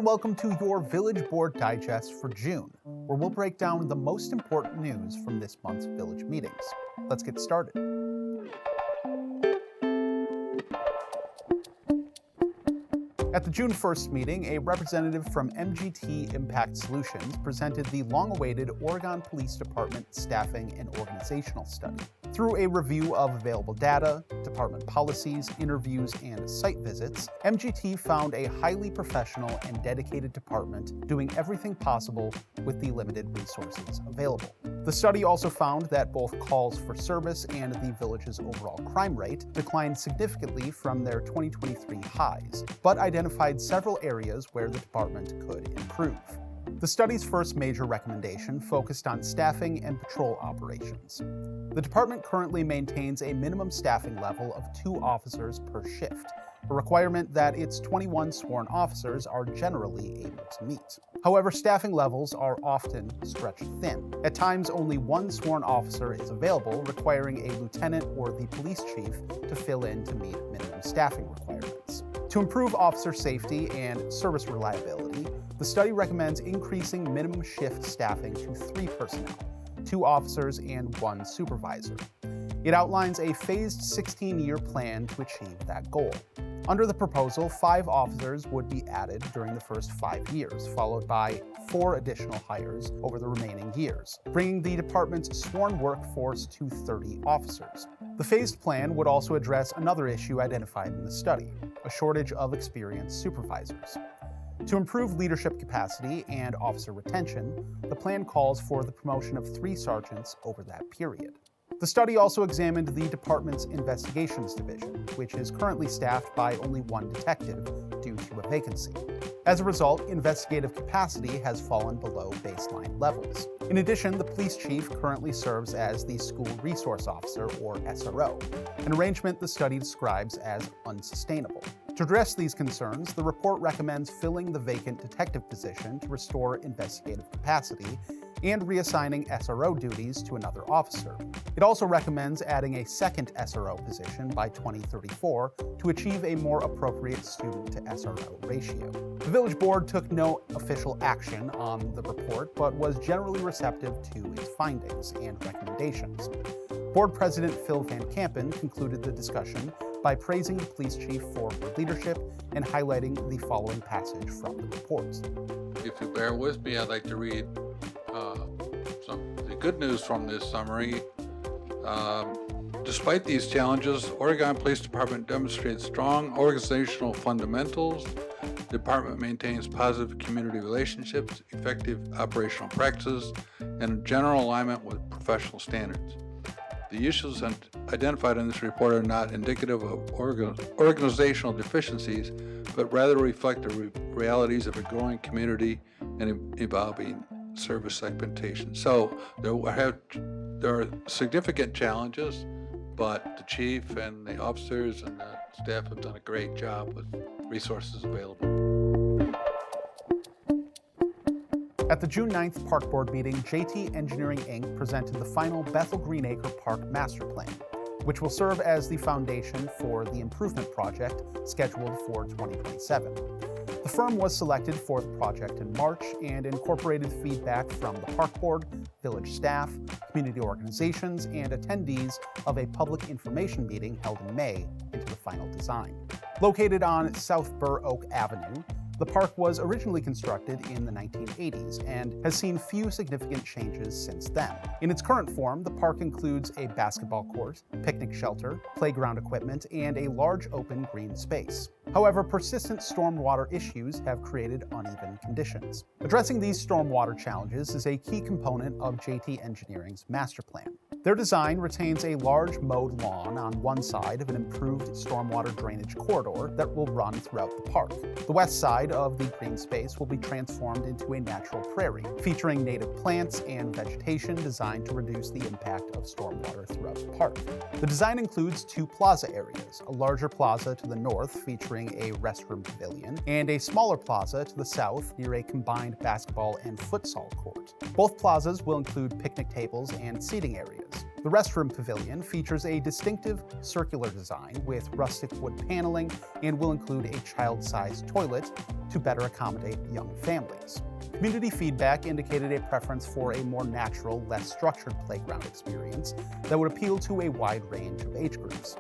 and welcome to your Village Board Digest for June, where we'll break down the most important news from this month's village meetings. Let's get started. At the June 1st meeting, a representative from MGT Impact Solutions presented the long-awaited Oregon Police Department Staffing and Organizational Study. Through a review of available data, department policies, interviews, and site visits, MGT found a highly professional and dedicated department doing everything possible with the limited resources available. The study also found that both calls for service and the village's overall crime rate declined significantly from their 2023 highs, but identified several areas where the department could improve. The study's first major recommendation focused on staffing and patrol operations. The department currently maintains a minimum staffing level of 2 officers per shift, a requirement that its 21 sworn officers are generally able to meet. However, staffing levels are often stretched thin. At times, only 1 sworn officer is available, requiring a lieutenant or the police chief to fill in to meet minimum staffing requirements. To improve officer safety and service reliability, the study recommends increasing minimum shift staffing to 3 personnel, 2 officers and 1 supervisor. It outlines a phased 16-year plan to achieve that goal. Under the proposal, 5 officers would be added during the first 5 years, followed by 4 additional hires over the remaining years, bringing the department's sworn workforce to 30 officers. The phased plan would also address another issue identified in the study, a shortage of experienced supervisors. To improve leadership capacity and officer retention, the plan calls for the promotion of 3 sergeants over that period. The study also examined the department's investigations division, which is currently staffed by only 1 detective due to a vacancy. As a result, investigative capacity has fallen below baseline levels. In addition, the police chief currently serves as the school resource officer, or SRO, an arrangement the study describes as unsustainable. To address these concerns, the report recommends filling the vacant detective position to restore investigative capacity and reassigning SRO duties to another officer. It also recommends adding a second SRO position by 2034 to achieve a more appropriate student-to-SRO ratio. The village board took no official action on the report, but was generally receptive to its findings and recommendations. Board President Phil Van Kampen concluded the discussion by praising the police chief for her leadership and highlighting the following passage from the report. If you bear with me, I'd like to read the good news from this summary. Despite these challenges, Oregon Police Department demonstrates strong organizational fundamentals. The department maintains positive community relationships, effective operational practices, and general alignment with professional standards. The issues identified in this report are not indicative of organizational deficiencies, but rather reflect the realities of a growing community and evolving service segmentation. So there are significant challenges, but the chief and the officers and the staff have done a great job with resources available. At the June 9th Park Board meeting, JT Engineering Inc. presented the final Bethel Greenacre Park Master Plan, which will serve as the foundation for the improvement project scheduled for 2027. The firm was selected for the project in March and incorporated feedback from the Park Board, village staff, community organizations, and attendees of a public information meeting held in May into the final design. Located on South Burr Oak Avenue, the park was originally constructed in the 1980s and has seen few significant changes since then. In its current form, the park includes a basketball court, picnic shelter, playground equipment, and a large open green space. However, persistent stormwater issues have created uneven conditions. Addressing these stormwater challenges is a key component of JT Engineering's master plan. Their design retains a large mowed lawn on one side of an improved stormwater drainage corridor that will run throughout the park. The west side of the green space will be transformed into a natural prairie, featuring native plants and vegetation designed to reduce the impact of stormwater throughout the park. The design includes 2 plaza areas, a larger plaza to the north featuring a restroom pavilion, and a smaller plaza to the south near a combined basketball and futsal court. Both plazas will include picnic tables and seating areas. The restroom pavilion features a distinctive circular design with rustic wood paneling and will include a child-sized toilet to better accommodate young families. Community feedback indicated a preference for a more natural, less structured playground experience that would appeal to a wide range of age groups.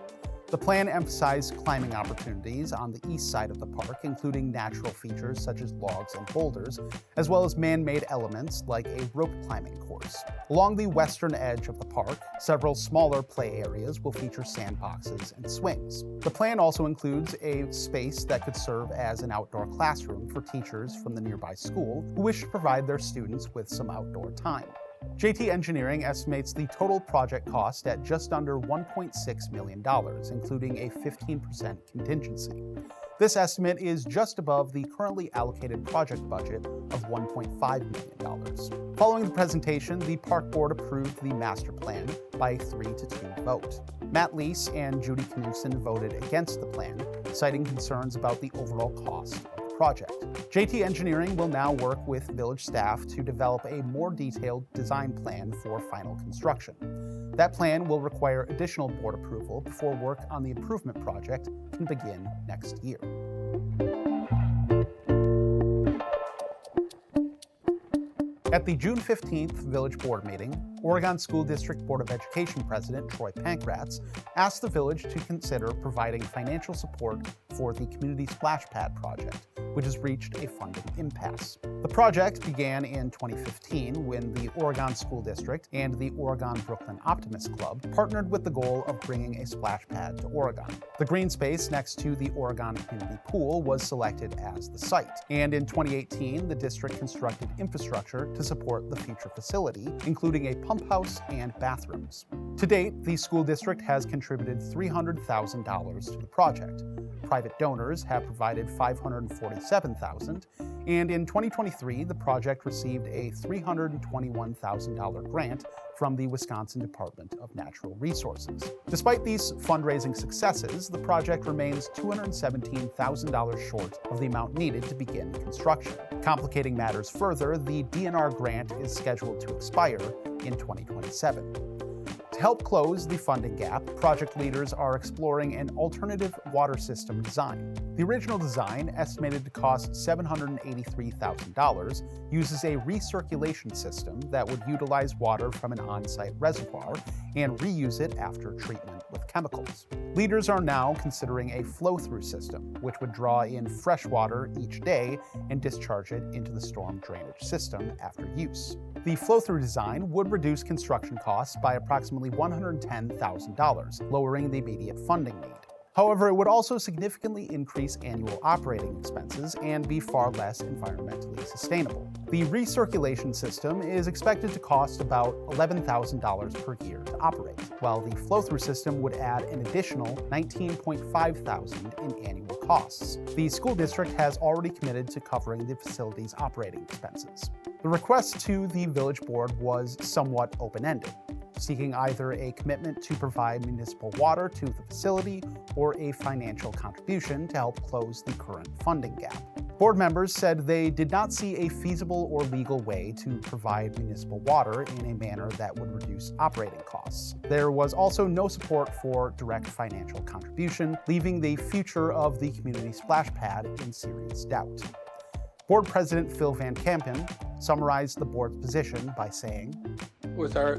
The plan emphasized climbing opportunities on the east side of the park, including natural features such as logs and boulders, as well as man-made elements like a rope climbing course. Along the western edge of the park, several smaller play areas will feature sandboxes and swings. The plan also includes a space that could serve as an outdoor classroom for teachers from the nearby school who wish to provide their students with some outdoor time. JT Engineering estimates the total project cost at just under $1.6 million, including a 15% contingency. This estimate is just above the currently allocated project budget of $1.5 million. Following the presentation, the Park Board approved the master plan by a 3-2 vote. Matt Lease and Judy Knudsen voted against the plan, citing concerns about the overall cost of the project. JT Engineering will now work with village staff to develop a more detailed design plan for final construction. That plan will require additional board approval before work on the improvement project can begin next year. At the June 15th Village Board meeting, Oregon School District Board of Education President Troy Pankratz asked the village to consider providing financial support for the Community Splash Pad project, which has reached a funding impasse. The project began in 2015 when the Oregon School District and the Oregon Brooklyn Optimist Club partnered with the goal of bringing a splash pad to Oregon. The green space next to the Oregon Community Pool was selected as the site, and in 2018, the district constructed infrastructure to support the future facility, including a pump house and bathrooms. To date, the school district has contributed $300,000 to the project. Private donors have provided $547,000, and in 2023, the project received a $321,000 grant from the Wisconsin Department of Natural Resources. Despite these fundraising successes, the project remains $217,000 short of the amount needed to begin construction. Complicating matters further, the DNR grant is scheduled to expire in 2027. To help close the funding gap, project leaders are exploring an alternative water system design. The original design, estimated to cost $783,000, uses a recirculation system that would utilize water from an on-site reservoir and reuse it after treatment with chemicals. Leaders are now considering a flow-through system, which would draw in fresh water each day and discharge it into the storm drainage system after use. The flow-through design would reduce construction costs by approximately $110,000, lowering the immediate funding need. However, it would also significantly increase annual operating expenses and be far less environmentally sustainable. The recirculation system is expected to cost about $11,000 per year to operate, while the flow-through system would add an additional $19,500 in annual costs. The school district has already committed to covering the facility's operating expenses. The request to the village board was somewhat open-ended, seeking either a commitment to provide municipal water to the facility or a financial contribution to help close the current funding gap. Board members said they did not see a feasible or legal way to provide municipal water in a manner that would reduce operating costs. There was also no support for direct financial contribution, leaving the future of the community splash pad in serious doubt. Board President Phil Van Kampen summarized the board's position by saying,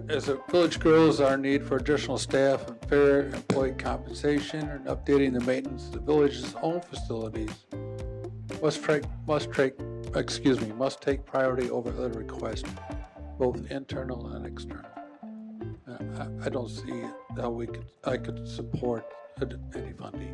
As a village grows, our need for additional staff and fair employee compensation and updating the maintenance of the village's own facilities must take priority over other requests, both internal and external. I don't see how I could support any funding.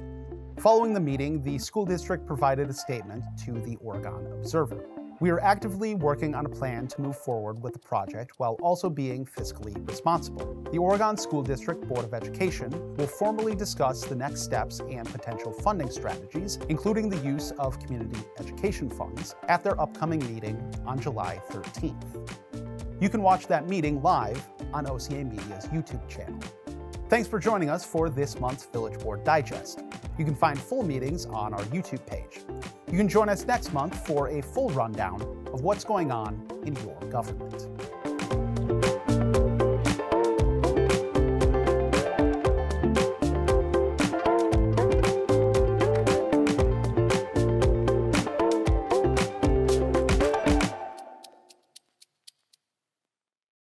Following the meeting, the school district provided a statement to the Oregon Observer. We are actively working on a plan to move forward with the project while also being fiscally responsible. The Oregon School District Board of Education will formally discuss the next steps and potential funding strategies, including the use of community education funds, at their upcoming meeting on July 13th. You can watch that meeting live on OCA Media's YouTube channel. Thanks for joining us for this month's Village Board Digest. You can find full meetings on our YouTube page. You can join us next month for a full rundown of what's going on in your government.